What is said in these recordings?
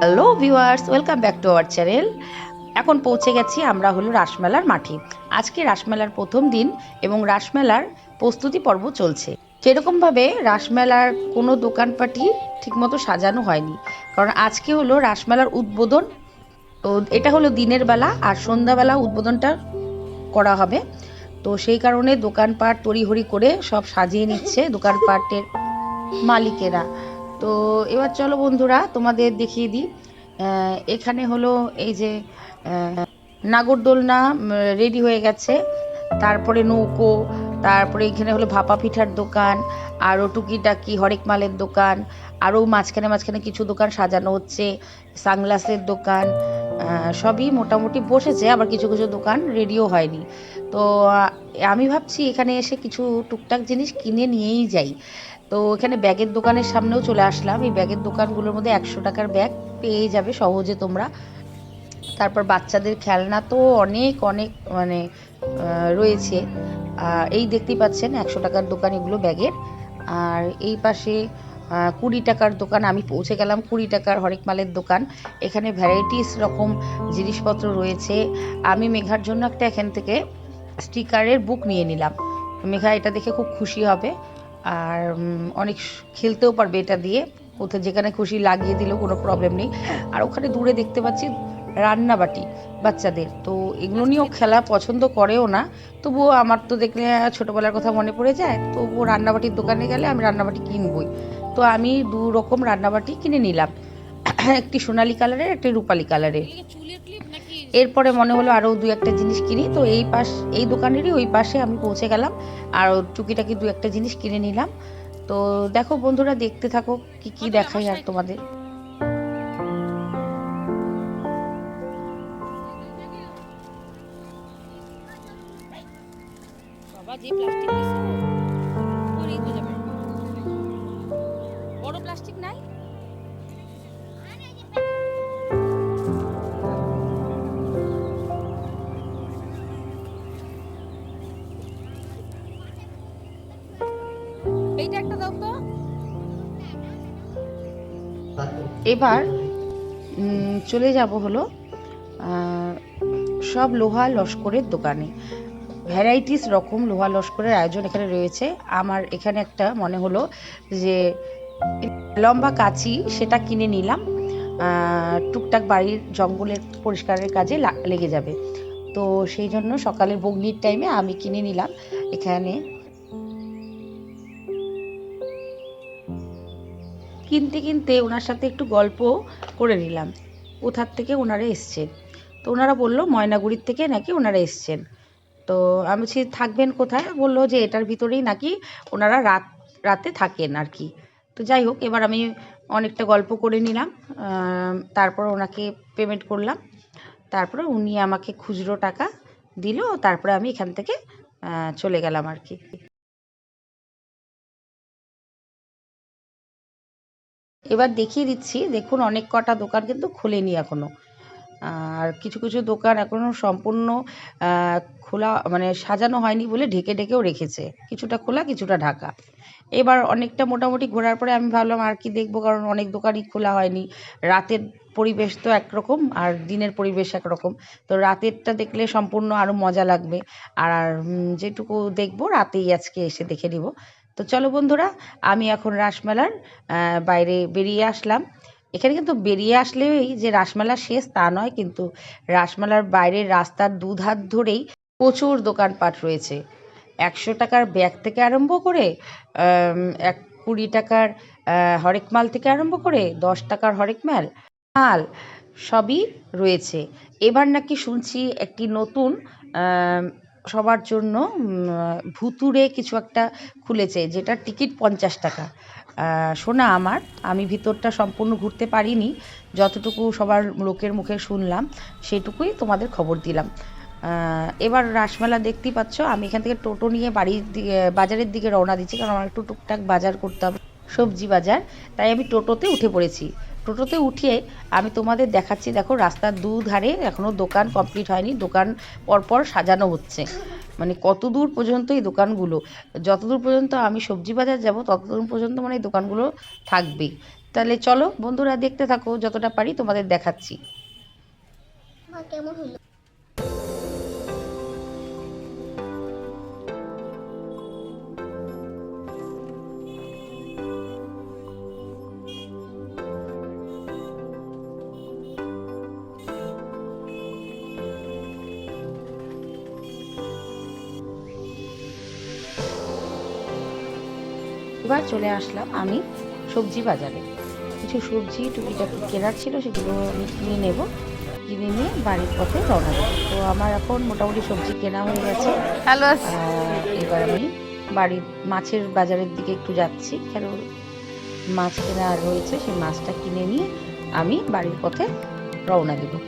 Hello viewers, welcome back to our channel. এখন পৌঁছে গেছি আমরা হলো রাসমেলার মাঠে। আজকে রাসমেলার প্রথম দিন এবং রাসমেলার প্রস্তুতি পর্ব চলছে। সেরকমভাবে রাসমেলার কোনো দোকানপাটই ঠিকমতো সাজানো হয়নি, কারণ আজকে হলো রাসমেলার উদ্বোধন। তো এটা হলো দিনের বেলা, আর সন্ধ্যাবেলা উদ্বোধনটা করা হবে। তো সেই কারণে দোকানপাট তড়িঘড়ি করে সব সাজিয়ে নিচ্ছে দোকানপাটের মালিকেরা। তো এবার চলো বন্ধুরা, তোমাদের দেখিয়ে দিই। এখানে হলো এই যে নাগরদোলনা রেডি হয়ে গেছে, তারপরে নৌকো, তারপরে এখানে হলো ভাপা পিঠার দোকান, আরও টুকিটাকি হরেক মালের দোকান, আরও মাঝখানে মাঝখানে কিছু দোকান সাজানো হচ্ছে, সানগ্লাসের দোকান, সবই মোটামুটি বসেছে, আবার কিছু কিছু দোকান রেডিও হয়নি। তো আমি ভাবছি এখানে এসে কিছু টুকটাক জিনিস কিনে নিয়েই যাই। তো এখানে ব্যাগের দোকানের সামনেও চলে আসলাম। এই ব্যাগের দোকানগুলোর মধ্যে 100 টাকার ব্যাগ পেয়ে যাবে সহজে তোমরা। তারপর বাচ্চাদের খেলনা তো অনেক অনেক মানে রয়েছে। এই দেখতেই পাচ্ছেন 100 টাকার দোকান এগুলো ব্যাগের। আর এই পাশে 20 টাকার দোকান, আমি পৌঁছে গেলাম 20 টাকার হরেক মালের দোকান। এখানে ভ্যারাইটিস রকম জিনিসপত্র রয়েছে। আমি মেঘার জন্য একটা এখান থেকে স্টিকারের বুক নিয়ে নিলাম। মেঘা এটা দেখে খুব খুশি হবে, আর অনেক খেলতেও পারবে এটা দিয়ে। কোথাও যেখানে খুশি লাগিয়ে দিলেও কোনো প্রবলেম নেই। আর ওখানে দূরে দেখতে পাচ্ছি রান্নাবাটি বাচ্চাদের, তো এগুলো নিয়েও খেলা পছন্দ করেও না। তবুও আমার তো দেখলে ছোটোবেলার কথা মনে পড়ে যায়, তবুও রান্নাবাটির দোকানে গেলে আমি রান্নাবাটি কিনবই। তো আমি 2 রকম রান্নাবাটি কিনে নিলাম, একটি সোনালি কালারের, একটি রূপালি কালারের। এরপরে মনে হলো আরও 2-1টা জিনিস কিনি, তো এই দোকানেরই ওই পাশে আমি পৌঁছে গেলাম, আর টুকিটাকি 2-1টা জিনিস কিনে নিলাম। তো দেখো বন্ধুরা, দেখতে থাকো কি কি দেখাই আর তোমাদের। বাবা যে প্লাস্টিক দিছো পরেই তো যাবে। বড় প্লাস্টিক নাই? এইটা একটা দাও তো। এবার চলে যাব হলো সব লোহা লস্করের দোকানে। ভ্যারাইটিস রকম লোহা লস্করের আয়োজন এখানে রয়েছে। আমার এখানে একটা মনে হলো যে লম্বা কাঁচি, সেটা কিনে নিলাম। টুকটাক বাড়ির জঙ্গলের পরিষ্কারের কাজে লেগে যাবে। তো সেই জন্য সকালের বগ্নির টাইমে আমি কিনে নিলাম এখানে। কিনতে কিনতে ওনার সাথে একটু গল্প করে নিলাম, কোথার থেকে ওনারা এসছেন। তো ওনারা বললো ময়নাগুড়ির থেকে নাকি ওনারা এসছেন। তো আমি বলছি থাকবেন কোথায়, বললো যে এটার ভিতরেই নাকি ওনারা রাতে থাকেন আর কি। তো যাই হোক, এবার আমি অনেকটা গল্প করে নিলাম, তারপর ওনাকে পেমেন্ট করলাম। তারপরে উনি আমাকে খুচরো টাকা দিল, তারপরে আমি এখান থেকে চলে গেলাম আর কি। এবার দেখিয়ে দিচ্ছি, দেখুন অনেক কটা দোকান কিন্তু খোলেনি এখনও, আর কিছু কিছু দোকান এখনও সম্পূর্ণ খোলা মানে সাজানো হয়নি বলে ঢেকে ঢেকেও রেখেছে, কিছুটা খোলা কিছুটা ঢাকা। এবার অনেকটা মোটামুটি ঘোরার পরে আমি ভাবলাম আর কি দেখবো, কারণ অনেক দোকানই খোলা হয়নি। রাতের পরিবেশ তো একরকম আর দিনের পরিবেশ একরকম, তো রাতেরটা দেখলে সম্পূর্ণ আরও মজা লাগবে। আর যেটুকু দেখবো রাতেই আজকে এসে দেখে নিব। তো চলো বন্ধুরা, আমি এখন রাসমেলার বাইরে বেরিয়ে আসলাম। এখানে কিন্তু বেরিয়ে আসলেই যে রাসমেলা শেষ তা নয়, কিন্তু রাসমেলার বাইরের রাস্তার দুধার ধরেই প্রচুর দোকানপাট রয়েছে। 100 টাকার ব্যাগ থেকে আরম্ভ করে 20 টাকার হরেক মাল থেকে আরম্ভ করে 10 টাকার হরেক মাল মাল সবই রয়েছে। এবার নাকি শুনছি একটি নতুন সবার জন্য ভুতুড়ে কিছু একটা খুলেছে, যেটার টিকিট 50 টাকা। শোনা আমার, আমি ভিতরটা সম্পূর্ণ ঘুরতে পারিনি, যতটুকু সবার লোকের মুখে শুনলাম সেটুকুই তোমাদের খবর দিলাম। এবার রাসমেলা দেখতেই পাচ্ছ, আমি এখান থেকে টোটো নিয়ে বাড়ির দিকে বাজারের দিকে রওনা দিচ্ছি, কারণ আমার একটু টুকটাক বাজার করতে হবে, সবজি বাজার। তাই আমি টোটোতে উঠে পড়েছি। টোটোতে উঠিয়ে আমি তোমাদের দেখাচ্ছি, দেখো রাস্তার দুধারে এখনও দোকান কমপ্লিট হয়নি, দোকান পরপর সাজানো হচ্ছে। মানে কত দূর পর্যন্ত এই দোকানগুলো, যতদূর পর্যন্ত আমি সবজি বাজার যাব ততদূর পর্যন্ত মানে এই দোকানগুলো থাকবেই। তাহলে চলো বন্ধুরা, দেখতে থাকো, যতটা পারি তোমাদের দেখাচ্ছি। কেমন হলো? এবার চলে আসলাম আমি সবজি বাজারে। কিছু সবজি টুকিটাকি কেনার ছিল, সেগুলো আমি কিনে নেব। কিনে নিয়ে বাড়ির পথে রওনা দেবো। তো আমার এখন মোটামুটি সবজি কেনা হয়ে গেছে। হ্যালো। এবার আমি বাড়ির মাছের বাজারের দিকে একটু যাচ্ছি, কেন মাছ কেনা রয়েছে, সেই মাছটা কিনে নিয়ে আমি বাড়ির পথে রওনা দেবো।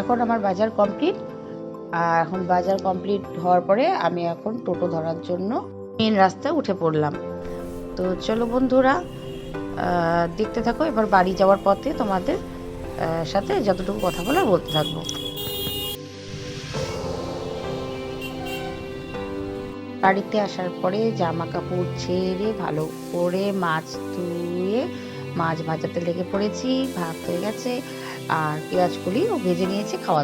এখন আমার বাজার কমপ্লিট। আর এখন বাজার কমপ্লিট হওয়ার পরে আমি এখন টোটো ধরার জন্য মেন রাস্তায় উঠে পড়লাম। তো চলো বন্ধুরা, দেখতে থাকো। এবার বাড়ি যাওয়ার পথে তোমাদের সাথে যতটুকু কথা বলার বলতে থাকবো। বাড়িতে আসার পরে জামা কাপড় ছেড়ে ভালো করে মাছ ধুয়ে মাছ ভাজাতে লেগে পড়েছি। ভাত হয়ে গেছে আর পেঁয়াজ কলিও ভেজে নিয়েছি, খাওয়া